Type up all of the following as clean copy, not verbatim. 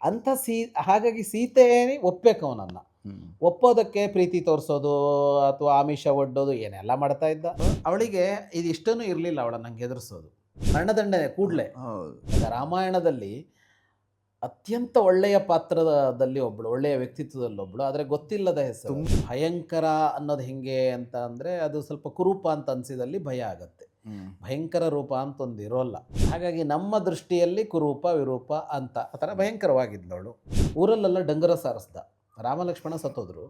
ಅಂಥ ಹಾಗಾಗಿ ಸೀತೆ ಒಪ್ಪಬೇಕು ಅವನನ್ನು. ಒಪ್ಪೋದಕ್ಕೆ ಪ್ರೀತಿ ತೋರಿಸೋದು ಅಥವಾ ಆಮಿಷ ಒಡ್ಡೋದು ಏನೆಲ್ಲ ಮಾಡ್ತಾ ಇದ್ದ. ಅವಳಿಗೆ ಇದಿಷ್ಟೂ ಇರಲಿಲ್ಲ ಅವಳನ್ನು ನಂಗೆ ಎದುರಿಸೋದು. ಮರಣದಂಡನೆ ಕೂಡಲೇ. ಹೌದು. ರಾಮಾಯಣದಲ್ಲಿ ಅತ್ಯಂತ ಒಳ್ಳೆಯ ಪಾತ್ರದಲ್ಲಿ ಒಬ್ಬಳು, ಒಳ್ಳೆಯ ವ್ಯಕ್ತಿತ್ವದಲ್ಲೊಬ್ಬಳು, ಆದರೆ ಗೊತ್ತಿಲ್ಲದ ಹೆಸರು. ಭಯಂಕರ ಅನ್ನೋದು ಹೆಂಗೆ ಅಂತ ಅಂದರೆ ಅದು ಸ್ವಲ್ಪ ಕುರೂಪ ಅಂತ ಅನಿಸಿದಲ್ಲಿ ಭಯ ಆಗತ್ತೆ. ಭಯಂಕರ ರೂಪ ಅಂತ ಒಂದು ಇರೋಲ್ಲ. ಹಾಗಾಗಿ ನಮ್ಮ ದೃಷ್ಟಿಯಲ್ಲಿ ಕುರೂಪ ವಿರೂಪ ಅಂತ ಆ ಥರ ಭಯಂಕರವಾಗಿದ್ದವಳು. ಊರಲ್ಲೆಲ್ಲ ಡಂಗರ ಸಾರಿಸ್ದ. ರಾಮ ಲಕ್ಷ್ಮಣ ಸತ್ತೋದ್ರು.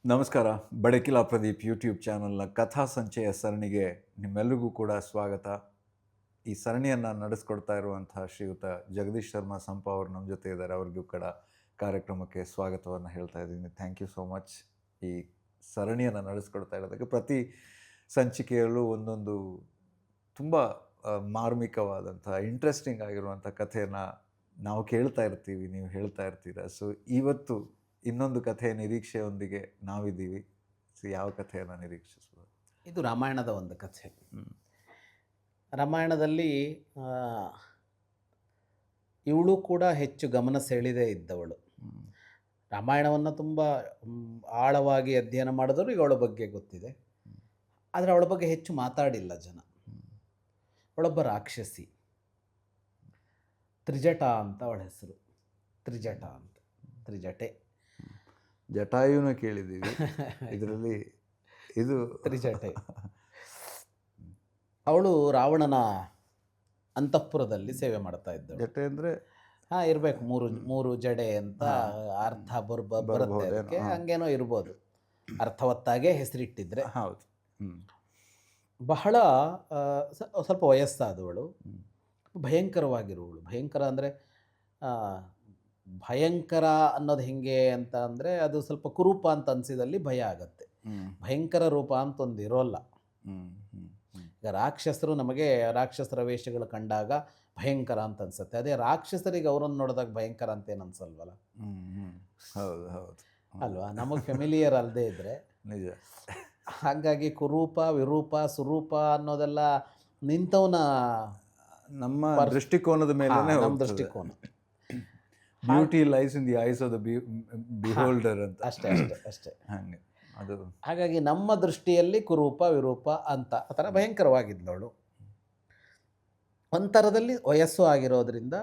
ನಮಸ್ಕಾರ. ಬಡಕಿಲಾ ಪ್ರದೀಪ್ ಯೂಟ್ಯೂಬ್ ಚಾನಲ್ನ ಕಥಾ ಸಂಚಯ ಸರಣಿಗೆ ನಿಮ್ಮೆಲ್ಲರಿಗೂ ಕೂಡ ಸ್ವಾಗತ. ಈ ಸರಣಿಯನ್ನು ನಡೆಸ್ಕೊಡ್ತಾ ಇರುವಂತಹ ಶ್ರೀಯುತ ಜಗದೀಶ್ ಶರ್ಮಾ ಸಂಪ ಅವರು ನಮ್ಮ ಜೊತೆ ಇದ್ದಾರೆ. ಅವ್ರಿಗೂ ಕೂಡ ಕಾರ್ಯಕ್ರಮಕ್ಕೆ ಸ್ವಾಗತವನ್ನು ಹೇಳ್ತಾ ಇದ್ದೀನಿ. Thank you so much. ಈ ಸರಣಿಯನ್ನು ನಡೆಸ್ಕೊಡ್ತಾ ಇರೋದಕ್ಕೆ ಪ್ರತಿ ಸಂಚಿಕೆಯಲ್ಲೂ ಒಂದೊಂದು ತುಂಬ ಮಾರ್ಮಿಕವಾದಂಥ ಇಂಟ್ರೆಸ್ಟಿಂಗ್ ಆಗಿರುವಂಥ ಕಥೆಯನ್ನು ನಾವು ಕೇಳ್ತಾ ಇರ್ತೀವಿ, ನೀವು ಹೇಳ್ತಾ ಇರ್ತೀರ. ಸೊ ಇವತ್ತು ಇನ್ನೊಂದು ಕಥೆಯ ನಿರೀಕ್ಷೆಯೊಂದಿಗೆ ನಾವಿದ್ದೀವಿ. ಸೊ ಯಾವ ಕಥೆಯನ್ನು ನಿರೀಕ್ಷಿಸ್ಬೋದು? ಇದು ರಾಮಾಯಣದ ಒಂದು ಕಥೆ. ರಾಮಾಯಣದಲ್ಲಿ ಇವಳು ಕೂಡ ಹೆಚ್ಚು ಗಮನ ಸೆಳೆದೇ ಇದ್ದವಳು. ರಾಮಾಯಣವನ್ನು ತುಂಬ ಆಳವಾಗಿ ಅಧ್ಯಯನ ಮಾಡಿದವರು ಇವಳ ಬಗ್ಗೆ ಗೊತ್ತಿದೆ, ಆದರೆ ಅವಳ ಬಗ್ಗೆ ಹೆಚ್ಚು ಮಾತಾಡಿಲ್ಲ ಜನ. ಅವಳೊಬ್ಬ ರಾಕ್ಷಸಿ. ತ್ರಿಜಟ ಅಂತ ಅವಳ ಹೆಸರು. ತ್ರಿಜಟ ಅಂತ, ತ್ರಿಜಟೆ. ಜಟಾಯುನ ಕೇಳಿದ್ದೀವಿ, ಇದರಲ್ಲಿ ಇದು ತ್ರಿಜಟೆ. ಅವಳು ರಾವಣನ ಅಂತಃಪುರದಲ್ಲಿ ಸೇವೆ ಮಾಡ್ತಾ ಇದ್ದಳು. ಜಟೆ ಅಂದರೆ ಇರಬೇಕು, ಮೂರು ಜಡೆ ಅಂತ ಅರ್ಥ ಬರುತ್ತೆ ಅದಕ್ಕೆ. ಹಂಗೇನೋ ಇರ್ಬೋದು, ಅರ್ಥವತ್ತಾಗೆ ಹೆಸರಿಟ್ಟಿದ್ರೆ. ಹೌದು. ಬಹಳ ಸ್ವಲ್ಪ ವಯಸ್ಸಾದವಳು, ಭಯಂಕರವಾಗಿರುವಳು. ಭಯಂಕರ ಅಂದರೆ ಭಯಂಕರ ಅನ್ನೋದು ಹೆಂಗೆ ಅಂತ ಅಂದರೆ ಅದು ಸ್ವಲ್ಪ ಕುರೂಪ ಅಂತ ಅನಿಸಿದಲ್ಲಿ ಭಯ ಆಗತ್ತೆ. ಭಯಂಕರ ರೂಪ ಅಂತ ಒಂದು ಇರೋಲ್ಲ. ಈಗ ರಾಕ್ಷಸರು, ನಮಗೆ ರಾಕ್ಷಸರ ವೇಷಗಳು ಕಂಡಾಗ ಭಯಂಕರ ಅಂತ ಅನ್ಸುತ್ತೆ. ಅದೇ ರಾಕ್ಷಸರಿಗೆ ಅವರನ್ನು ನೋಡಿದಾಗ ಭಯಂಕರ ಅಂತ ಏನು ಅನ್ಸಲ್ವಲ್ಲ? ಹೌದು ಹೌದು ಅಲ್ವಾ? ನಮಗೆ ಫೆಮಿಲಿಯರ್ ಅಲ್ಲದೆ ಇದ್ರೆ ನಿಜ. ಹಾಗಾಗಿ ಕುರೂಪ ವಿರೂಪ ಸುರೂಪ ಅನ್ನೋದೆಲ್ಲ ನಿಂತವನ ನಮ್ಮ ದೃಷ್ಟಿಕೋನದ ಮೇಲೆ, ನಮ್ಮ ದೃಷ್ಟಿಕೋನ. Beauty lies in the eyes of the beholder ಅಂತ. ಅಷ್ಟೇ ಅಷ್ಟೇ ಅಷ್ಟೇ. ಹಾಗೆ ಅದು. ಹಾಗಾಗಿ ನಮ್ಮ ದೃಷ್ಟಿಯಲ್ಲಿ ಕುರೂಪ ವಿರೂಪ ಅಂತ ಆ ಥರ ಭಯಂಕರವಾಗಿದ್ದವಳು. ಒಂಥರದಲ್ಲಿ ವಯಸ್ಸು ಆಗಿರೋದ್ರಿಂದ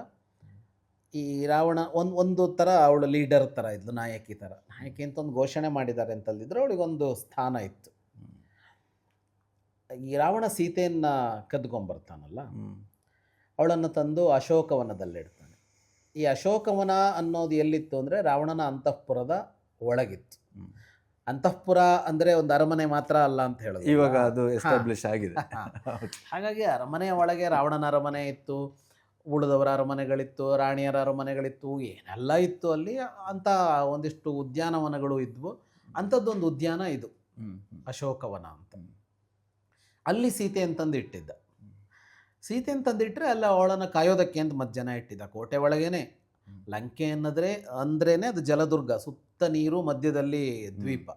ಈ ರಾವಣ ಒಂದು ಥರ ಅವಳು ಲೀಡರ್ ಥರ ಇದ್ಲು, ನಾಯಕಿ ಥರ. ನಾಯಕಿ ಅಂತ ಒಂದು ಘೋಷಣೆ ಮಾಡಿದ್ದಾರೆ ಅಂತಂದಿದ್ರೆ ಅವಳಿಗೊಂದು ಸ್ಥಾನ ಇತ್ತು. ಈ ರಾವಣ ಸೀತೆಯನ್ನು ಕದ್ಕೊಂಬರ್ತಾನಲ್ಲ, ಅವಳನ್ನು ತಂದು ಅಶೋಕವನದಲ್ಲಿಡ್ತಾನೆ. ಈ ಅಶೋಕವನ ಅನ್ನೋದು ಎಲ್ಲಿತ್ತು ಅಂದರೆ ರಾವಣನ ಅಂತಃಪುರದ ಒಳಗಿತ್ತು. ಅಂತಃಪುರ ಅಂದರೆ ಒಂದು ಅರಮನೆ ಮಾತ್ರ ಅಲ್ಲ ಅಂತ ಹೇಳೋದು. ಇವಾಗ ಅದು ಎಸ್ಟಾಬ್ಲಿಷ್ ಆಗಿದೆ. ಹಾಗಾಗಿ ಅರಮನೆಯ ಒಳಗೆ ರಾವಣನ ಅರಮನೆ ಇತ್ತು, ಉಳಿದವರ ಅರಮನೆಗಳಿತ್ತು, ರಾಣಿಯರ ಅರಮನೆಗಳಿತ್ತು, ಏನೆಲ್ಲ ಇತ್ತು ಅಲ್ಲಿ. ಅಂತ ಒಂದಿಷ್ಟು ಉದ್ಯಾನವನಗಳು ಇದ್ವು. ಅಂಥದ್ದೊಂದು ಉದ್ಯಾನ ಇದು ಅಶೋಕವನ ಅಂತ. ಅಲ್ಲಿ ಸೀತೆ ಅಂತಂದು ಇಟ್ಟಿದ್ದ. ಸೀತೆ ಅಂತಂದಿಟ್ಟರೆ ಅಲ್ಲ ಅವಳನ್ನು ಕಾಯೋದಕ್ಕೆ ಅಂತ ಮತ್ತೆ ಜನ ಇಟ್ಟಿದ್ದ. ಕೋಟೆ ಒಳಗೇನೆ. ಲಂಕೆ ಅಂದ್ರೇನೆ ಅದು ಜಲದುರ್ಗ, ಸುತ್ತ ನೀರು, ಮಧ್ಯದಲ್ಲಿ ದ್ವೀಪ.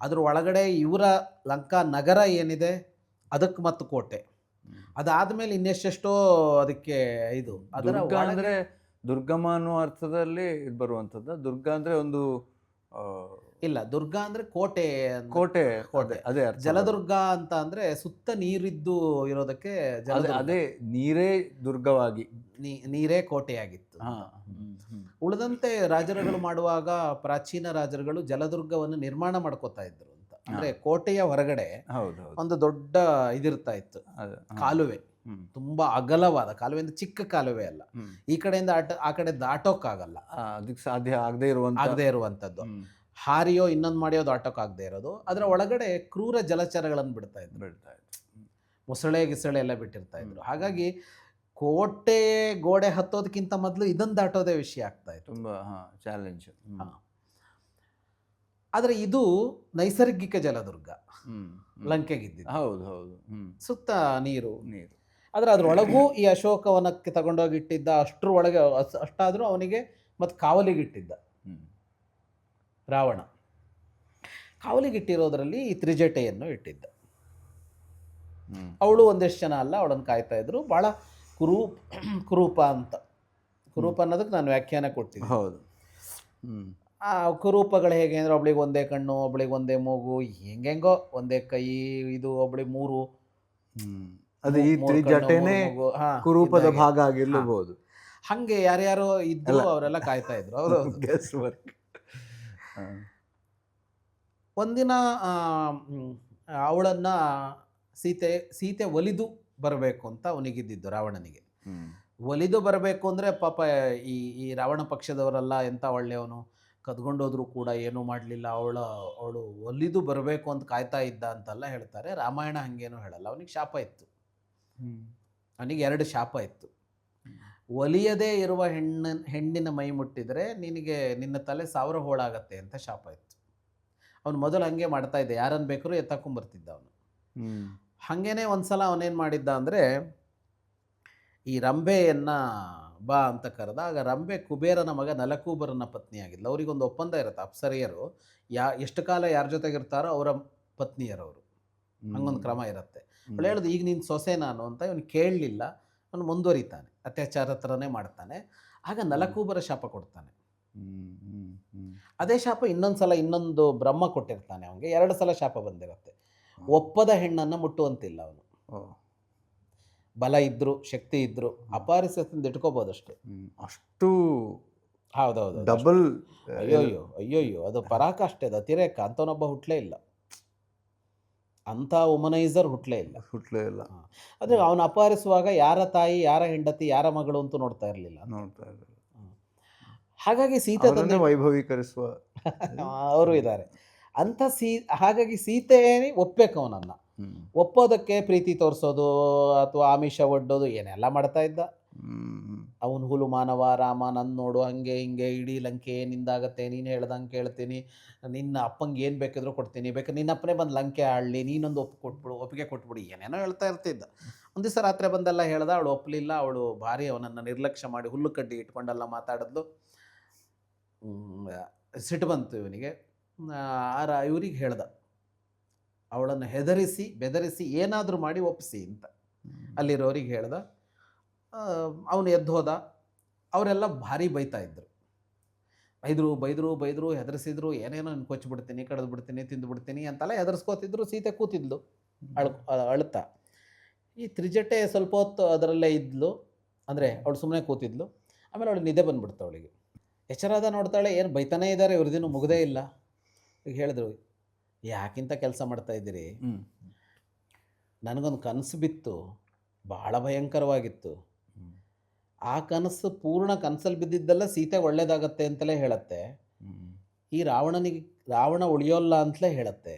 ಅದ್ರ ಒಳಗಡೆ ಇವರ ಲಂಕಾ ನಗರ ಏನಿದೆ ಅದಕ್ಕೆ ಮತ್ತು ಕೋಟೆ. ಅದಾದಮೇಲೆ ಇನ್ನೆಷ್ಟೆಷ್ಟೋ ಅದಕ್ಕೆ ಇದು. ಅದರ ಅಂದರೆ ದುರ್ಗಮ ಅನ್ನೋ ಅರ್ಥದಲ್ಲಿ ಬರುವಂಥದ್ದು. ದುರ್ಗ ಅಂದರೆ ಒಂದು ಇಲ್ಲ, ದುರ್ಗ ಅಂದರೆ ಕೋಟೆ. ಕೋಟೆ ಕೋಟೆ ಅದೇ. ಜಲದುರ್ಗ ಅಂತ ಅಂದರೆ ಸುತ್ತ ನೀರಿದ್ದು ಇರೋದಕ್ಕೆ ಅದೇ ನೀರೇ ದುರ್ಗವಾಗಿ, ನೀರೇ ಕೋಟೆಯಾಗಿತ್ತು. ಉಳಿದಂತೆ ರಾಜರುಗಳು ಮಾಡುವಾಗ ಪ್ರಾಚೀನ ರಾಜರುಗಳು ಜಲದುರ್ಗವನ್ನು ನಿರ್ಮಾಣ ಮಾಡ್ಕೋತಾ ಇದ್ರು ಅಂತ. ಅಂದ್ರೆ ಕೋಟೆಯ ಹೊರಗಡೆ ಒಂದು ದೊಡ್ಡ ಇದಿರ್ತಾ ಇತ್ತು, ಕಾಲುವೆ. ತುಂಬಾ ಅಗಲವಾದ ಕಾಲುವೆ, ಅಂದ್ರೆ ಚಿಕ್ಕ ಕಾಲುವೆ ಅಲ್ಲ. ಈ ಕಡೆಯಿಂದ ಆ ಕಡೆ ದಾಟೋಕ್ಕಾಗಲ್ಲ, ಅದಕ್ಕೆ ಸಾಧ್ಯ ಆಗದೆ ಇರುವಂಥದ್ದು. ಹಾರಿಯೋ ಇನ್ನೊಂದು ಮಾಡಿಯೋ ದಾಟೋಕ್ಕಾಗದೆ ಇರೋದು. ಅದರ ಒಳಗಡೆ ಕ್ರೂರ ಜಲಚರಗಳನ್ನು ಬಿಡ್ತಾ ಇದ್ರು. ಮೊಸಳೆ ಗಿಸಳೆ ಎಲ್ಲ ಬಿಟ್ಟಿರ್ತಾ ಇದ್ರು. ಹಾಗಾಗಿ ಕೋಟೆ ಗೋಡೆ ಹತ್ತೋದಕ್ಕಿಂತ ಮೊದಲು ಇದನ್ನು ದಾಟೋದೇ ವಿಷಯ ಆಗ್ತಾ ಇತ್ತು. ತುಂಬ ಚಾಲೆಂಜ್. ಆದರೆ ಇದು ನೈಸರ್ಗಿಕ ಜಲದುರ್ಗ, ಲಂಕೆಗಿದ್ದಿದ್ದು. ಹೌದು ಹೌದು. ಸುತ್ತ ನೀರು. ಆದರೆ ಅದರೊಳಗೂ ಈ ಅಶೋಕವನಕ್ಕೆ ತಗೊಂಡೋಗಿಟ್ಟಿದ್ದ. ಅಷ್ಟರೊಳಗೆ ಅಷ್ಟಾದರೂ ಅವನಿಗೆ ಮತ್ತು ಕಾವಲಿಗಿಟ್ಟಿದ್ದ ರಾವಣ. ಕಾವಲಿಗಿಟ್ಟಿರೋದ್ರಲ್ಲಿ ಈ ತ್ರಿಜಟೆಯನ್ನು ಇಟ್ಟಿದ್ದ. ಹ್ಮ್. ಅವಳು ಒಂದಿಷ್ಟು ಜನ ಅಲ್ಲ, ಅವಳನ್ನು ಕಾಯ್ತಾ ಇದ್ರು. ಭಾಳ ಕುರೂಪ ಅಂತ, ಕುರೂಪ ಅನ್ನೋದಕ್ಕೆ ನಾನು ವ್ಯಾಖ್ಯಾನ ಕೊಡ್ತೀನಿ. ಹೌದು. ಹ್ಮ್. ಆ ಕುರೂಪಗಳು ಹೇಗೆ ಅಂದರೆ, ಒಬ್ಳಿಗೆ ಒಂದೇ ಕಣ್ಣು, ಒಬ್ಳಿಗೆ ಒಂದೇ ಮೂಗು, ಹೆಂಗೆಂಗೋ ಒಂದೇ ಕೈ, ಇದು ಒಬ್ಳಿಗೆ ಮೂರು, ಹ್ಮ್. ಅದು ಈ ಮೂರು ಕಣ್ಣು, ತ್ರಿಜಟೆನೇ ಮೂರು ಮೂಗು, ಹಾಂ, ಕುರೂಪದ ಇದ್ದಾಗೆ. ಭಾಗ ಆಗಿರ್ಲಬಹುದು. ಹಾಗೆ ಯಾರ್ಯಾರೋ ಇದ್ರು, ಅಲ್ಲ. ಅವರೆಲ್ಲ ಕಾಯ್ತಾ ಇದ್ರು. ಅವರು ಗೆಸ್ ವರ್ಕ್. ಒಂದಿನ ಅವಳನ್ನು ಸೀತೆ ಒಲಿದು ಬರಬೇಕು ಅಂತ ಅವನಿಗಿದ್ದಿದ್ದು, ರಾವಣನಿಗೆ. ಒಲಿದು ಬರಬೇಕು ಅಂದರೆ ಪಾಪ ಈ ಈ ರಾವಣ ಪಕ್ಷದವರೆಲ್ಲ ಎಂಥ ಒಳ್ಳೆಯವನು, ಕದ್ಕೊಂಡೋದ್ರೂ ಕೂಡ ಏನೂ ಮಾಡಲಿಲ್ಲ, ಅವಳು ಒಲಿದು ಬರಬೇಕು ಅಂತ ಕಾಯ್ತಾ ಇದ್ದ ಅಂತೆಲ್ಲ ಹೇಳ್ತಾರೆ. ರಾಮಾಯಣ ಹಾಗೇನೂ ಹೇಳಲ್ಲ. ಅವನಿಗೆ ಶಾಪ ಇತ್ತು. ಅವನಿಗೆ 2 ಶಾಪ ಇತ್ತು. ಒಲಿಯದೇ ಇರುವ ಹೆಣ್ಣಿನ ಮೈ ಮುಟ್ಟಿದರೆ ನಿನ್ನ ತಲೆ 1000 ಹೋಳಾಗತ್ತೆ ಅಂತ ಶಾಪ ಇತ್ತು. ಅವನು ಮೊದಲು ಹಾಗೆ ಮಾಡ್ತಾ ಇದ್ದ, ಯಾರನ್ನು ಬೇಕಾದ್ರೂ ಎತ್ತಾಕೊಂಬರ್ತಿದ್ದ ಅವನು. ಹಾಗೇನೆ ಒಂದು ಸಲ ಅವನೇನು ಮಾಡಿದ್ದ ಅಂದರೆ, ಈ ರಂಭೆಯನ್ನು ಬಾ ಅಂತ ಕರೆದ. ಆಗ ರಂಭೆ ಕುಬೇರನ ಮಗ ನಲಕೂಬರನ ಪತ್ನಿಯಾಗಿದ್ಲು. ಅವರಿಗೊಂದು ಒಪ್ಪಂದ ಇರುತ್ತೆ, ಅಪ್ಸರೆಯರು ಎಷ್ಟು ಕಾಲ ಯಾರ ಜೊತೆಗಿರ್ತಾರೋ ಅವರ ಪತ್ನಿಯರವರು, ಹಂಗೊಂದು ಕ್ರಮ ಇರುತ್ತೆ. ಅವಳು ಹೇಳೋದು, ಈಗ ನೀನು ಸೊಸೆ ನಾನು ಅಂತ. ಇವನು ಕೇಳಲಿಲ್ಲ, ಅವನು ಮುಂದುವರಿತಾನೆ, ಅತ್ಯಾಚಾರ ಥರನೇ ಮಾಡ್ತಾನೆ. ಆಗ ನಲಕೂಬರ ಶಾಪ ಕೊಡ್ತಾನೆ. ಅದೇ ಶಾಪ ಇನ್ನೊಂದು ಬ್ರಹ್ಮ ಕೊಟ್ಟಿರ್ತಾನೆ ಅವನಿಗೆ. 2 ಸಲ ಶಾಪ ಬಂದಿರುತ್ತೆ. ಒಪ್ಪದ ಹೆಣ್ಣನ್ನು ಮುಟ್ಟುವಂತಿಲ್ಲ ಅವನು. ಬಲ ಇದ್ರು, ಶಕ್ತಿ ಇದ್ರು, ಅಪಾರಿಸದಿಂದ ಇಟ್ಕೋಬೋದು ಅಷ್ಟೇ. ಅಷ್ಟು ಹೌದೌದು, ಡಬಲ್. ಅಯ್ಯೋಯ್ಯೋ, ಅದು ಪರಾಕಾಷ್ಠೆ, ಅದು ಅತಿರೇಕ. ಅಂಥವನೊಬ್ಬ ಹುಟ್ಟಲೇ ಇಲ್ಲ, ಅಂಥ ವುಮನೈಸರ್ ಹುಟ್ಟಲೇ ಇಲ್ಲ. ಆದರೆ ಅವನು ಅಪಹರಿಸುವಾಗ ಯಾರ ತಾಯಿ, ಯಾರ ಹೆಂಡತಿ, ಯಾರ ಮಗಳು ಅಂತೂ ನೋಡ್ತಾ ಇರಲಿಲ್ಲ. ಹಾಗಾಗಿ ಸೀತೆ ತಂದೆ ವೈಭವೀಕರಿಸುವ ಅವರು ಇದ್ದಾರೆ ಅಂತ. ಹಾಗಾಗಿ ಸೀತೆ ಒಪ್ಪಬೇಕು ಅವನನ್ನು. ಒಪ್ಪೋದಕ್ಕೆ ಪ್ರೀತಿ ತೋರಿಸೋದು ಅಥವಾ ಆಮಿಷ ಒಡ್ಡೋದು ಏನೆಲ್ಲ ಮಾಡ್ತಾ ಇದ್ದ. ಅವನು ಹುಲು ಮಾನವ, ರಾಮ ನನ್ನ ನೋಡು, ಹಂಗೆ ಹಿಂಗೆ ಇಡೀ ಲಂಕೆ ನಿಂದಾಗತ್ತೆ, ನೀನು ಹೇಳ್ದಂಗೆ ಕೇಳ್ತೀನಿ, ನಿನ್ನ ಅಪ್ಪಂಗೆ ಏನು ಬೇಕಿದ್ರೂ ಕೊಡ್ತೀನಿ, ಬೇಕಾದ್ರೆ ನಿನ್ನ ಅಪ್ಪನೇ ಬಂದು ಲಂಕೆ ಆಡಲಿ, ನೀನೊಂದು ಒಪ್ಪಿಗೆ ಕೊಟ್ಬಿಡು, ಏನೇನೋ ಹೇಳ್ತಾ ಇರ್ತಿದ್ದ. ಒಂದು ದಿವಸ ರಾತ್ರಿ ಬಂದೆಲ್ಲ ಹೇಳ್ದ, ಅವಳು ಒಪ್ಪಲಿಲ್ಲ. ಅವಳು ಭಾರಿ ಅವನನ್ನು ನಿರ್ಲಕ್ಷ್ಯ ಮಾಡಿ ಹುಲ್ಲು ಕಡ್ಡಿ ಇಟ್ಕೊಂಡೆಲ್ಲ ಮಾತಾಡಿದ್ಲು. ಸಿಟ್ಟು ಬಂತು ಇವನಿಗೆ. ಇವ್ರಿಗೆ ಹೇಳ್ದ, ಅವಳನ್ನು ಬೆದರಿಸಿ ಏನಾದರೂ ಮಾಡಿ ಒಪ್ಪಿಸಿ ಅಂತ ಅಲ್ಲಿರೋರಿಗೆ ಹೇಳ್ದ. ಅವನು ಎದ್ದು ಹೋದ. ಅವರೆಲ್ಲ ಭಾರಿ ಬೈತಾ ಇದ್ದರು. ಬೈದರು, ಹೆದರಿಸಿದ್ರು, ಏನೇನೋ ಕೊಚ್ಚಿಬಿಡ್ತೀನಿ, ಕಡಿದು ಬಿಡ್ತೀನಿ, ತಿಂದು ಬಿಡ್ತೀನಿ ಅಂತೆಲ್ಲ ಹೆದರ್ಸ್ಕೋತಿದ್ರು. ಸೀತೆ ಕೂತಿದ್ಲು ಅಳ್ತಾ. ಈ ತ್ರಿಜಟೆ ಸ್ವಲ್ಪ ಹೊತ್ತು ಅದರಲ್ಲೇ ಇದ್ಲು, ಅಂದರೆ ಅವಳು ಸುಮ್ಮನೆ ಕೂತಿದ್ಲು. ಆಮೇಲೆ ಅವಳು ನಿದ್ದೆ ಬಂದುಬಿಡ್ತು ಅವಳಿಗೆ. ಎಚ್ಚರಾದ ನೋಡ್ತಾಳೆ, ಏನು ಬೈತಾನೇ ಇದ್ದಾರೆ, ಇವ್ರದಿನ್ನೂ ಮುಗದೇ ಇಲ್ಲ. ಈಗ ಹೇಳಿದ್ರು, ಯಾಕಿಂತ ಕೆಲಸ ಮಾಡ್ತಾ ಇದ್ದೀರಿ, ನನಗೊಂದು ಕನಸು ಬಿತ್ತು, ಭಾಳ ಭಯಂಕರವಾಗಿತ್ತು. ಆ ಕನಸು ಪೂರ್ಣ ಕನಸಲ್ಲಿ ಬಿದ್ದಿದ್ದೆಲ್ಲ ಸೀತೆ ಒಳ್ಳೇದಾಗತ್ತೆ ಅಂತಲೇ ಹೇಳತ್ತೆ. ಈ ರಾವಣ ಉಳಿಯೋಲ್ಲ ಅಂತಲೇ ಹೇಳತ್ತೆ.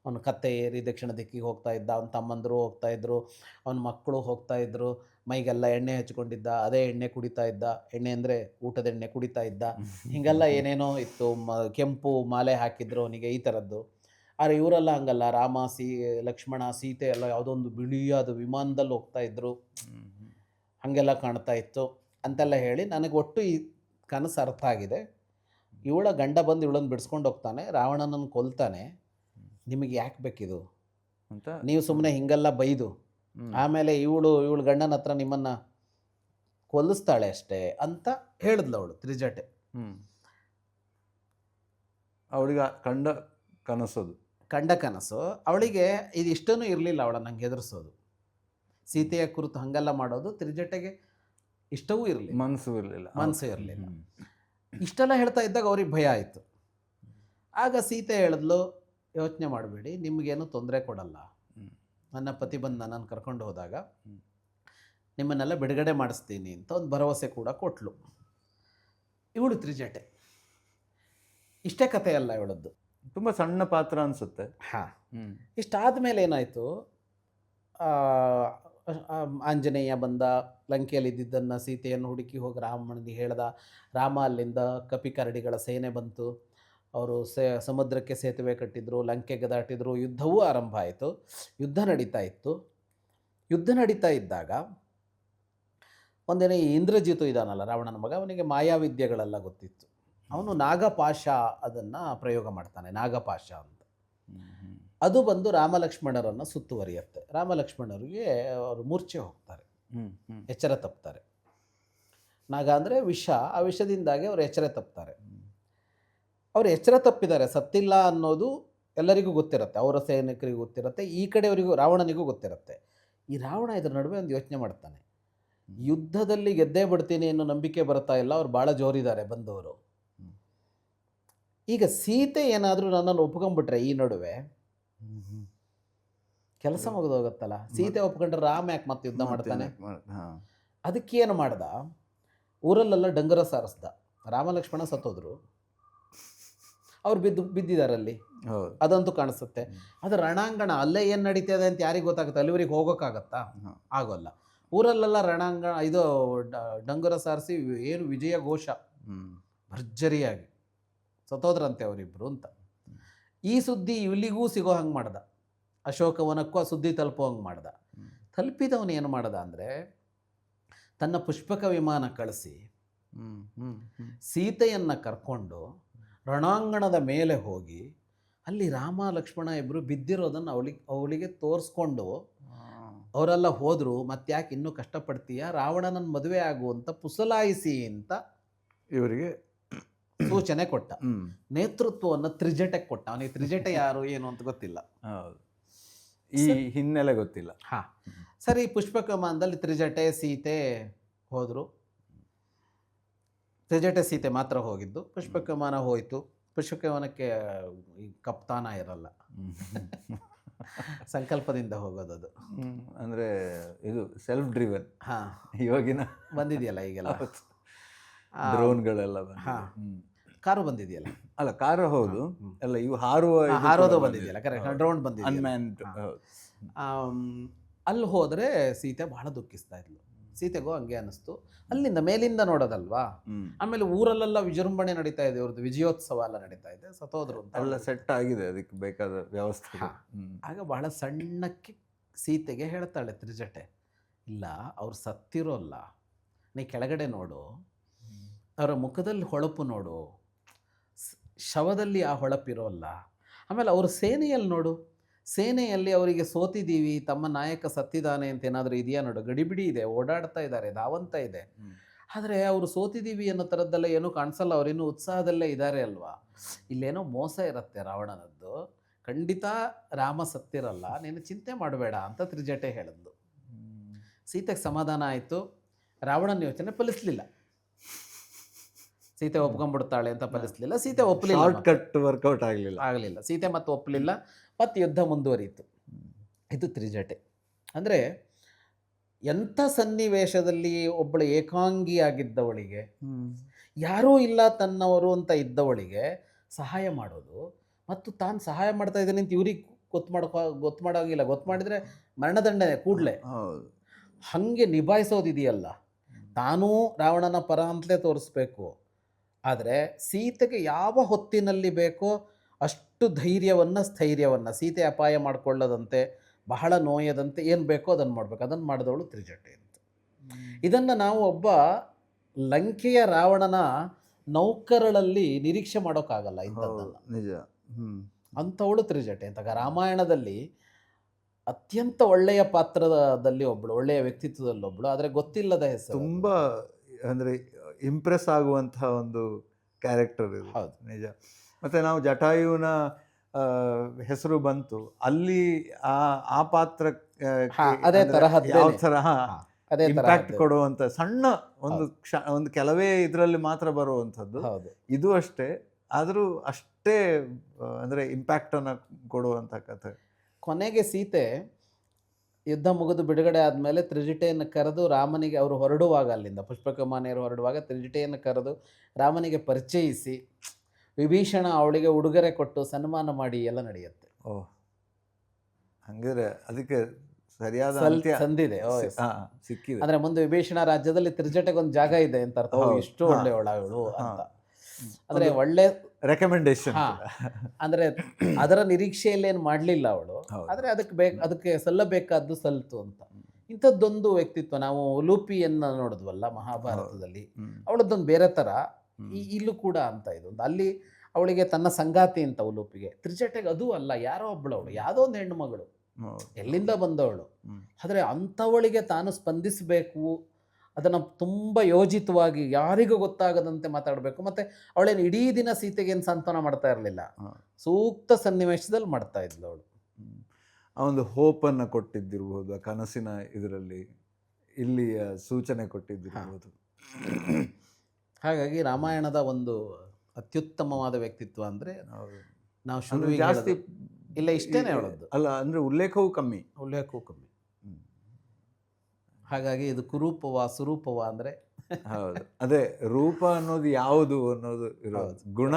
ಅವನು ಕತ್ತೆ ಏರಿ ದಕ್ಷಿಣ ದಿಕ್ಕಿಗೆ ಹೋಗ್ತಾ ಇದ್ದ, ಅವನ ತಮ್ಮಂದರು ಹೋಗ್ತಾ ಇದ್ರು, ಅವನ ಮಕ್ಕಳು ಹೋಗ್ತಾ ಇದ್ರು, ಮೈಗೆಲ್ಲ ಎಣ್ಣೆ ಹಚ್ಕೊಂಡಿದ್ದ, ಅದೇ ಎಣ್ಣೆ ಕುಡಿತಾ ಇದ್ದ. ಎಣ್ಣೆ ಅಂದರೆ ಊಟದ ಎಣ್ಣೆ ಕುಡಿತಾ ಇದ್ದ. ಹೀಗೆಲ್ಲ ಏನೇನೋ ಇತ್ತು. ಕೆಂಪು ಮಾಲೆ ಹಾಕಿದ್ರು ಅವನಿಗೆ, ಈ ಥರದ್ದು. ಆದರೆ ಇವರೆಲ್ಲ ಹಂಗಲ್ಲ, ರಾಮ, ಲಕ್ಷ್ಮಣ, ಸೀತೆ ಎಲ್ಲ ಯಾವುದೋ ಒಂದು ಬಿಳಿಯಾದ ವಿಮಾನದಲ್ಲಿ ಹೋಗ್ತಾ ಇದ್ರು, ಹಾಗೆಲ್ಲ ಕಾಣ್ತಾ ಇತ್ತು ಅಂತೆಲ್ಲ ಹೇಳಿ, ನನಗೆ ಒಟ್ಟು ಈ ಕನಸು ಅರ್ಥ ಆಗಿದೆ. ಇವಳ ಗಂಡ ಬಂದು ಇವಳನ್ನು ಬಿಡಿಸ್ಕೊಂಡು ಹೋಗ್ತಾನೆ, ರಾವಣನನ್ನು ಕೊಲ್ತಾನೆ, ನಿಮಗೆ ಯಾಕೆ ಬೇಕಿದು ಅಂತ ನೀವು ಸುಮ್ಮನೆ ಹಿಂಗೆಲ್ಲ ಬೈದು ಆಮೇಲೆ ಇವಳು ಗಂಡನ ಹತ್ರ ನಿಮ್ಮನ್ನು ಕೊಲ್ಲಿಸ್ತಾಳೆ ಅಷ್ಟೇ ಅಂತ ಹೇಳಿದ್ಲು ಅವಳು ತ್ರಿಜಟೆ. ಅವಳಿಗೆ ಕಂಡ ಕನಸು ಅವಳಿಗೆ ಇದಿಷ್ಟೂ ಇರಲಿಲ್ಲ. ಅವಳನ್ನು ಹಂಗೆ ಹೆದರಿಸೋದು, ಸೀತೆಯ ಕುರಿತು ಹಾಗೆಲ್ಲ ಮಾಡೋದು ತ್ರಿಜಟೆಗೆ ಇಷ್ಟವೂ ಇರಲಿಲ್ಲ, ಮನಸ್ಸು ಇರಲಿಲ್ಲ. ಇಷ್ಟೆಲ್ಲ ಹೇಳ್ತಾ ಇದ್ದಾಗ ಅವ್ರಿಗೆ ಭಯ ಆಯಿತು. ಆಗ ಸೀತೆ ಹೇಳಿದ್ಲು, ಯೋಚನೆ ಮಾಡಬೇಡಿ, ನಿಮಗೇನು ತೊಂದರೆ ಕೊಡಲ್ಲ. ನನ್ನ ಪತಿ ಬಂದು ನನ್ನನ್ನು ಕರ್ಕೊಂಡು ಹೋದಾಗ ನಿಮ್ಮನ್ನೆಲ್ಲ ಬಿಡುಗಡೆ ಮಾಡಿಸ್ತೀನಿ ಅಂತ ಒಂದು ಭರವಸೆ ಕೂಡ ಕೊಟ್ಲು ಇವಳು ತ್ರಿಜಟೆ. ಇಷ್ಟೇ ಕಥೆ ಅಲ್ಲ ಇವಳದ್ದು, ತುಂಬ ಸಣ್ಣ ಪಾತ್ರ ಅನಿಸುತ್ತೆ. ಇಷ್ಟಾದ ಮೇಲೆ ಏನಾಯಿತು, ಆಂಜನೇಯ ಬಂದ, ಲಂಕೆಯಲ್ಲಿ ಇದ್ದಿದ್ದನ್ನು ಸೀತೆಯನ್ನು ಹುಡುಕಿ ಹೋಗಿ ರಾಮನಿಗೆ ಹೇಳ್ದ. ರಾಮ ಅಲ್ಲಿಂದ ಕಪಿಕರಡಿಗಳ ಸೇನೆ ಬಂತು, ಅವರು ಸಮುದ್ರಕ್ಕೆ ಸೇತುವೆ ಕಟ್ಟಿದ್ರು, ಲಂಕೆಗೆ ದಾಟಿದ್ರು, ಯುದ್ಧವೂ ಆರಂಭ ಆಯಿತು. ಯುದ್ಧ ನಡೀತಾ ಇದ್ದಾಗ ಒಂದಿನ ಈ ಇಂದ್ರಜಿತು ಇದ್ದಾನಲ್ಲ ರಾವಣನ ಮಗ, ಅವನಿಗೆ ಮಾಯಾವಿದ್ಯೆಗಳೆಲ್ಲ ಗೊತ್ತಿತ್ತು. ಅವನು ನಾಗಪಾಶ ಅದನ್ನು ಪ್ರಯೋಗ ಮಾಡ್ತಾನೆ, ನಾಗಪಾಶ ಅಂತ. ಅದು ಬಂದು ರಾಮಲಕ್ಷ್ಮಣರನ್ನು ಸುತ್ತುವರಿಯುತ್ತೆ. ರಾಮಲಕ್ಷ್ಮಣರಿಗೆ ಅವರು ಮೂರ್ಛೆ ಹೋಗ್ತಾರೆ, ಎಚ್ಚರ ತಪ್ತಾರೆ. ನಾಗ ಅಂದರೆ ವಿಷ, ಆ ವಿಷದಿಂದಾಗಿ ಅವರು ಎಚ್ಚರ ತಪ್ತಾರೆ. ಅವರು ಎಚ್ಚರ ತಪ್ಪಿದ್ದಾರೆ, ಸತ್ತಿಲ್ಲ ಅನ್ನೋದು ಎಲ್ಲರಿಗೂ ಗೊತ್ತಿರುತ್ತೆ, ಅವರ ಸೈನಿಕರಿಗೂ ಗೊತ್ತಿರುತ್ತೆ, ಈ ಕಡೆಯವರಿಗೂ ರಾವಣನಿಗೂ ಗೊತ್ತಿರುತ್ತೆ. ಈ ರಾವಣ ಇದ್ರ ನಡುವೆ ಒಂದು ಯೋಚನೆ ಮಾಡ್ತಾನೆ, ಯುದ್ಧದಲ್ಲಿ ಗೆದ್ದೇ ಬಿಡ್ತೀನಿ ಅನ್ನೋ ನಂಬಿಕೆ ಬರ್ತಾ ಇಲ್ಲ, ಅವ್ರು ಭಾಳ ಜೋರಿದ್ದಾರೆ ಬಂದವರು. ಈಗ ಸೀತೆ ಏನಾದರೂ ನನ್ನನ್ನು ಒಪ್ಕೊಂಡ್ಬಿಟ್ರೆ ಈ ನಡುವೆ ಕೆಲಸ ಮುಗಿದೋಗುತ್ತಲ್ಲ. ಸೀತೆ ಒಪ್ಕೊಂಡ್ರೆ ರಾಮ ಯಾಕೆ ಮತ್ತೆ ಯುದ್ಧ ಮಾಡ್ತಾನೆ? ಅದಕ್ಕೇನು ಮಾಡ್ದ, ಊರಲ್ಲೆಲ್ಲ ಡಂಗರ ಸಾರಿಸ್ದ. ರಾಮಲಕ್ಷ್ಮಣ ಸತ್ತೋದ್ರು, ಅವ್ರು ಬಿದ್ದಿದ್ದಾರಲ್ಲಿ, ಅದಂತೂ ಕಾಣಿಸುತ್ತೆ. ಅದು ರಣಾಂಗಣ, ಅಲ್ಲೇ ಏನು ನಡೀತದೆ ಅಂತ ಯಾರಿಗೆ ಗೊತ್ತಾಗುತ್ತೆ? ಅಲ್ಲಿವರೆಗೆ ಹೋಗೋಕ್ಕಾಗತ್ತಾ? ಆಗೋಲ್ಲ. ಊರಲ್ಲೆಲ್ಲ ರಣಾಂಗಣ, ಇದು ಡಂಗುರ ಸಾರಿಸಿ ಏನು ವಿಜಯ ಘೋಷ ಭರ್ಜರಿಯಾಗಿ ಸತ್ತೋದ್ರಂತೆ ಅವರಿಬ್ಬರು ಅಂತ. ಈ ಸುದ್ದಿ ಇಲ್ಲಿಗೂ ಸಿಗೋ ಹಂಗೆ ಮಾಡ್ದ, ಅಶೋಕವನಕ್ಕೂ ಆ ಸುದ್ದಿ ತಲುಪೋ ಹಂಗೆ ಮಾಡ್ದ. ತಲುಪಿದವನು ಏನು ಮಾಡ್ದ ಅಂದರೆ, ತನ್ನ ಪುಷ್ಪಕ ವಿಮಾನ ಕಳಿಸಿ ಸೀತೆಯನ್ನು ಕರ್ಕೊಂಡು ರಣಾಂಗಣದ ಮೇಲೆ ಹೋಗಿ ಅಲ್ಲಿ ರಾಮ ಲಕ್ಷ್ಮಣ ಇಬ್ಬರು ಬಿದ್ದಿರೋದನ್ನು ಅವಳಿಗೆ ತೋರಿಸ್ಕೊಂಡು, ಅವರೆಲ್ಲ ಹೋದರು, ಮತ್ತೆ ಯಾಕೆ ಇನ್ನೂ ಕಷ್ಟಪಡ್ತೀಯ, ರಾವಣನನ್ನು ಮದುವೆ ಆಗು ಅಂತ ಪುಸಲಾಯಿಸಿ ಅಂತ ಇವರಿಗೆ ಸೂಚನೆ ಕೊಟ್ಟ. ನೇತೃತ್ವವನ್ನು ತ್ರಿಜಟಕ್ಕೆ ಕೊಟ್ಟ. ಅವನಿಗೆ ತ್ರಿಜಟ ಯಾರು ಏನು ಅಂತ ಗೊತ್ತಿಲ್ಲ, ಈ ಹಿನ್ನೆಲೆ ಗೊತ್ತಿಲ್ಲ. ಸರಿ, ಪುಷ್ಪಕ ವಿಮಾನದಲ್ಲಿ ತ್ರಿಜಟೆ ಸೀತೆ ಹೋದರು. ತ್ರಿಜಟೆ ಸೀತೆ ಮಾತ್ರ ಹೋಗಿದ್ದು, ಪುಷ್ಪಕ ವಿಮಾನ ಹೋಯಿತು. ಪುಷ್ಪಕ ವಿಮಾನಕ್ಕೆ ಈ ಕಪ್ತಾನ ಇರಲ್ಲ, ಸಂಕಲ್ಪದಿಂದ ಹೋಗೋದದು. ಅಂದರೆ ಇದು ಸೆಲ್ಫ್ ಡ್ರಿವನ್. ಇವಾಗಿನ ಬಂದಿದೆಯಲ್ಲ ಈಗೆಲ್ಲ ಡ್ರೋನ್ಗಳೆಲ್ಲ. ಕಾರು ಬಂದಿದೆಯಲ್ಲ, ಅಲ್ಲ ಕಾರು ಹೌದು, ಅಲ್ಲ ಇವು ಹಾರೋದು ಬಂದಿದೆಯಲ್ಲ, ಕರೆಕ್ಟ್, ಡ್ರೋನ್ ಬಂದಿದೆ. ಅಲ್ಲಿ ಹೋದರೆ ಸೀತೆ ಬಹಳ ದುಃಖಿಸ್ತಾ ಇದ್ಲು. ಸೀತೆಗೂ ಹಂಗೆ ಅನ್ನಿಸ್ತು. ಅಲ್ಲಿಂದ ಮೇಲಿಂದ ನೋಡೋದಲ್ವಾ. ಆಮೇಲೆ ಊರಲ್ಲೆಲ್ಲ ವಿಜೃಂಭಣೆ ನಡೀತಾ ಇದೆ, ಇವ್ರದ್ದು ವಿಜಯೋತ್ಸವ ಎಲ್ಲ ನಡೀತಾ ಇದೆ. ಸತ್ತೋದ್ರು ಅಂತ ಎಲ್ಲ ಸೆಟ್ ಆಗಿದೆ, ಅದಕ್ಕೆ ಬೇಕಾದ ವ್ಯವಸ್ಥೆ. ಆಗ ಬಹಳ ಸಣ್ಣಕ್ಕೆ ಸೀತೆಗೆ ಹೇಳ್ತಾಳೆ ತ್ರಿಜಟೆ, ಇಲ್ಲ ಅವ್ರು ಸತ್ತಿರೋಲ್ಲ, ನೀ ಕೆಳಗಡೆ ನೋಡು, ಅವರ ಮುಖದಲ್ಲಿ ಹೊಳಪು ನೋಡು, ಶವದಲ್ಲಿ ಆ ಹೊಳಪಿರೋಲ್ಲ. ಆಮೇಲೆ ಅವ್ರ ಸೇನೆಯಲ್ಲಿ ನೋಡು, ಸೇನೆಯಲ್ಲಿ ಅವರಿಗೆ ಸೋತಿದ್ದೀವಿ, ತಮ್ಮ ನಾಯಕ ಸತ್ತಿದ್ದಾನೆ ಅಂತ ಏನಾದರೂ ಇದೆಯಾ ನೋಡು, ಗಡಿಬಿಡಿ ಇದೆ, ಓಡಾಡ್ತಾ ಇದ್ದಾರೆ, ಧಾವಂತ ಇದೆ. ಆದರೆ ಅವರು ಸೋತಿದ್ದೀವಿ ಅನ್ನೋ ಥರದ್ದೆಲ್ಲ ಏನೂ ಕಾಣಿಸಲ್ಲ, ಅವರಿನ್ನೂ ಉತ್ಸಾಹದಲ್ಲೇ ಇದ್ದಾರೆ ಅಲ್ವಾ. ಇಲ್ಲೇನೋ ಮೋಸ ಇರುತ್ತೆ ರಾವಣನದ್ದು, ಖಂಡಿತ ರಾಮ ಸತ್ತಿರಲ್ಲ, ನೀನು ಚಿಂತೆ ಮಾಡಬೇಡ ಅಂತ ತ್ರಿಜಟೆ ಹೇಳಿದ್ಲು. ಸೀತೆಗೆ ಸಮಾಧಾನ ಆಯಿತು. ರಾವಣನ ಯೋಚನೆ ಫಲಿಸಲಿಲ್ಲ, ಸೀತೆ ಒಪ್ಕೊಂಡ್ಬಿಡ್ತಾಳೆ ಅಂತ ಫಲಿಸಲಿಲ್ಲ. ಸೀತೆ ಒಪ್ಪಲಿಲ್ಲ, ಶಾರ್ಟ್ಕಟ್ ವರ್ಕೌಟ್ ಆಗಲಿಲ್ಲ. ಸೀತೆ ಮತ್ತೆ ಒಪ್ಪಲಿಲ್ಲ, ಮತ್ತು ಯುದ್ಧ ಮುಂದುವರಿಯಿತು. ಇದು ತ್ರಿಜಟೆ ಅಂದರೆ ಎಂಥ ಸನ್ನಿವೇಶದಲ್ಲಿ ಒಬ್ಬಳು ಏಕಾಂಗಿಯಾಗಿದ್ದವಳಿಗೆ, ಯಾರೂ ಇಲ್ಲ ತನ್ನವರು ಅಂತ ಇದ್ದವಳಿಗೆ ಸಹಾಯ ಮಾಡೋದು, ಮತ್ತು ತಾನು ಸಹಾಯ ಮಾಡ್ತಾ ಇದ್ದಾನೆ ಅಂತ ಇವ್ರಿಗೆ ಗೊತ್ತು ಮಾಡೋಂಗಿಲ್ಲ, ಗೊತ್ತು ಮಾಡಿದರೆ ಮರಣದಂಡನೆ ಕೂಡಲೇ. ಹಾಗೆ ನಿಭಾಯಿಸೋದಿದೆಯಲ್ಲ, ತಾನೂ ರಾವಣನ ಪರ ಅಂತಲೇ ತೋರಿಸ್ಬೇಕು. ಆದರೆ ಸೀತೆಗೆ ಯಾವ ಹೊತ್ತಿನಲ್ಲಿ ಬೇಕೋ ಅಷ್ಟು ಧೈರ್ಯವನ್ನು ಸ್ಥೈರ್ಯವನ್ನು, ಸೀತೆ ಅಪಾಯ ಮಾಡಿಕೊಳ್ಳದಂತೆ, ಬಹಳ ನೋಯದಂತೆ ಏನು ಬೇಕೋ ಅದನ್ನು ಮಾಡಬೇಕು, ಅದನ್ನು ಮಾಡಿದವಳು ತ್ರಿಜಟೆ ಅಂತ. ಇದನ್ನು ನಾವು ಒಬ್ಬ ಲಂಕೆಯ ರಾವಣನ ನೌಕರರಲ್ಲಿ ನಿರೀಕ್ಷೆ ಮಾಡೋಕ್ಕಾಗಲ್ಲ ಇಂಥದ್ದನ್ನು. ನಿಜ. ಅಂಥವಳು ತ್ರಿಜಟೆ ಅಂತ. ರಾಮಾಯಣದಲ್ಲಿ ಅತ್ಯಂತ ಒಳ್ಳೆಯ ಪಾತ್ರದಲ್ಲಿ ಒಬ್ಬಳು, ಒಳ್ಳೆಯ ವ್ಯಕ್ತಿತ್ವದಲ್ಲಿ ಒಬ್ಬಳು, ಆದರೆ ಗೊತ್ತಿಲ್ಲದ ಹೆಸರು. ತುಂಬ ಅಂದರೆ ಇಂಪ್ರೆಸ್ ಆಗುವಂತಹ ಒಂದು ಕ್ಯಾರೆಕ್ಟರ್ ಇದು. ಹೌದು, ನಿಜ. ಮತ್ತು ನಾವು ಜಟಾಯುವಿನ ಹೆಸರು ಬಂತು ಅಲ್ಲಿ, ಆ ಪಾತ್ರ ಅದೇ ತರಹ ಯಾವ ತರಹ ಇಂಪ್ಯಾಕ್ಟ್ ಕೊಡುವಂಥ ಸಣ್ಣ ಒಂದು ಕೆಲವೇ ಇದರಲ್ಲಿ ಮಾತ್ರ ಬರುವಂಥದ್ದು. ಇದು ಅಷ್ಟೇ, ಆದರೂ ಅಷ್ಟೇ ಅಂದರೆ ಇಂಪ್ಯಾಕ್ಟನ್ನು ಕೊಡುವಂಥ ಕಥೆ. ಕೊನೆಗೆ ಸೀತೆ ಯುದ್ಧ ಮುಗಿದು ಬಿಡುಗಡೆ ಆದಮೇಲೆ ತ್ರಿಜಟೆಯನ್ನು ಕರೆದು ರಾಮನಿಗೆ, ಅವರು ಹೊರಡುವಾಗ ಅಲ್ಲಿಂದ ಪುಷ್ಪಕ ವಿಮಾನಿಯರು ಹೊರಡುವಾಗ ತ್ರಿಜಟೆಯನ್ನು ಕರೆದು ರಾಮನಿಗೆ ಪರಿಚಯಿಸಿ, ವಿಭೀಷಣ ಅವಳಿಗೆ ಉಡುಗೊರೆ ಕೊಟ್ಟು ಸನ್ಮಾನ ಮಾಡಿ ಎಲ್ಲ ನಡೆಯುತ್ತೆ. ಓಹ್, ಹಂಗಿದ್ರೆ ಅದಕ್ಕೆ ಸರಿಯಾದ ಸಂದಿದೆ, ಸಿಕ್ಕಿದೆ. ಅಂದರೆ ಮುಂದೆ ವಿಭೀಷಣ ರಾಜ್ಯದಲ್ಲಿ ತ್ರಿಜಟೆಗೆ ಒಂದು ಜಾಗ ಇದೆ ಅಂತ ಅರ್ಥ. ಇಷ್ಟು ಒಳ್ಳೆಯವಳು ಅಂತ, ಅಂದರೆ ಒಳ್ಳೆ ರೆಕಮೆಂಡೇಶನ್. ಅಂದರೆ ಅದರ ನಿರೀಕ್ಷೆಯಲ್ಲೇನು ಮಾಡಲಿಲ್ಲ ಅವಳು, ಆದರೆ ಅದಕ್ಕೆ ಸಲ್ಲಬೇಕಾದ್ದು ಸಲ್ತು ಅಂತ. ಇಂಥದ್ದೊಂದು ವ್ಯಕ್ತಿತ್ವ. ನಾವು ಉಲೂಪಿಯನ್ನು ನೋಡಿದ್ವಲ್ಲ ಮಹಾಭಾರತದಲ್ಲಿ, ಅವಳದ್ದೊಂದು ಬೇರೆ ಥರ. ಇಲ್ಲೂ ಕೂಡ ಅಂತ ಇದೊಂದು ಅಲ್ಲಿ ಅವಳಿಗೆ ತನ್ನ ಸಂಗಾತಿ ಅಂತ ಉಲೂಪಿಗೆ, ತ್ರಿಜಟೆಗೆ ಅದೂ ಅಲ್ಲ, ಯಾರೋ ಒಬ್ಬಳವಳು, ಯಾವುದೋ ಒಂದು ಹೆಣ್ಣು ಮಗಳು, ಎಲ್ಲಿಂದ ಬಂದವಳು. ಆದರೆ ಅಂಥವಳಿಗೆ ತಾನು ಸ್ಪಂದಿಸಬೇಕು, ಅದನ್ನು ತುಂಬ ಯೋಜಿತವಾಗಿ ಯಾರಿಗೂ ಗೊತ್ತಾಗದಂತೆ ಮಾತಾಡಬೇಕು. ಮತ್ತು ಅವಳೇನು ಇಡೀ ದಿನ ಸೀತೆಗೇನು ಸಾಂತ್ವನ ಮಾಡ್ತಾ ಇರಲಿಲ್ಲ, ಸೂಕ್ತ ಸನ್ನಿವೇಶದಲ್ಲಿ ಮಾಡ್ತಾ ಇದ್ಲು ಅವಳು. ಆ ಒಂದು ಹೋಪನ್ನು ಕೊಟ್ಟಿದ್ದಿರ್ಬೋದು, ಆ ಕನಸಿನ ಇದರಲ್ಲಿ ಇಲ್ಲಿಯ ಸೂಚನೆ ಕೊಟ್ಟಿದ್ದಿರ್ಬೋದು. ಹಾಗಾಗಿ ರಾಮಾಯಣದ ಒಂದು ಅತ್ಯುತ್ತಮವಾದ ವ್ಯಕ್ತಿತ್ವ ಅಂದರೆ ನಾವು ಶುರು ಜಾಸ್ತಿ ಇಲ್ಲ, ಇಷ್ಟೇನೆ ಹೇಳೋದು, ಅಲ್ಲ ಅಂದರೆ ಉಲ್ಲೇಖವೂ ಕಮ್ಮಿ. ಹಾಗಾಗಿ ಇದು ಕುರೂಪವ ಸುರೂಪವ ಅಂದರೆ ಹೌದು, ಅದೇ ರೂಪ ಅನ್ನೋದು ಯಾವುದು ಅನ್ನೋದು ಇರೋದು, ಗುಣ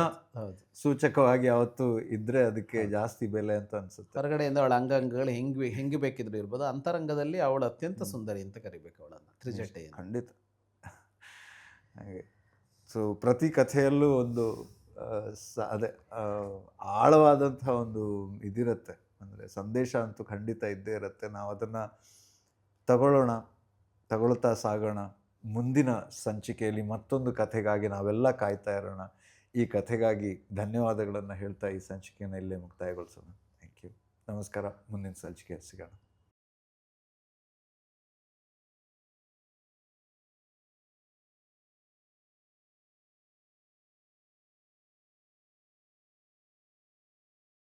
ಸೂಚಕವಾಗಿ ಯಾವತ್ತು ಇದ್ರೆ ಅದಕ್ಕೆ ಜಾಸ್ತಿ ಬೆಲೆ ಅಂತ ಅನ್ಸುತ್ತೆ. ಹೊರಗಡೆಯಿಂದ ಅವಳ ಅಂಗಾಂಗಗಳು ಹೆಂಗೆ ಬೇಕಿದ್ರು ಇರ್ಬೋದು, ಅಂತರಂಗದಲ್ಲಿ ಅವಳು ಅತ್ಯಂತ ಸುಂದರಿ ಅಂತ ಕರಿಬೇಕು ಅವಳನ್ನು, ತ್ರಿಜಟೆ. ಖಂಡಿತ. ಹಾಗೆ ಸೊ ಪ್ರತಿ ಕಥೆಯಲ್ಲೂ ಒಂದು ಅದೇ ಆಳವಾದಂಥ ಒಂದು ಇದಿರುತ್ತೆ, ಅಂದರೆ ಸಂದೇಶ ಅಂತೂ ಖಂಡಿತ ಇದ್ದೇ ಇರುತ್ತೆ. ನಾವು ಅದನ್ನು ತಗೊಳ್ತಾ ಸಾಗೋಣ. ಮುಂದಿನ ಸಂಚಿಕೆಯಲ್ಲಿ ಮತ್ತೊಂದು ಕಥೆಗಾಗಿ ನಾವೆಲ್ಲ ಕಾಯ್ತಾ ಇರೋಣ. ಈ ಕಥೆಗಾಗಿ ಧನ್ಯವಾದಗಳನ್ನು ಹೇಳ್ತಾ ಈ ಸಂಚಿಕೆಯನ್ನು ಇಲ್ಲೇ ಮುಕ್ತಾಯಗೊಳಿಸೋಣ. ಥ್ಯಾಂಕ್ ಯು, ನಮಸ್ಕಾರ. ಮುಂದಿನ ಸಂಚಿಕೆ ಸಿಗೋಣ.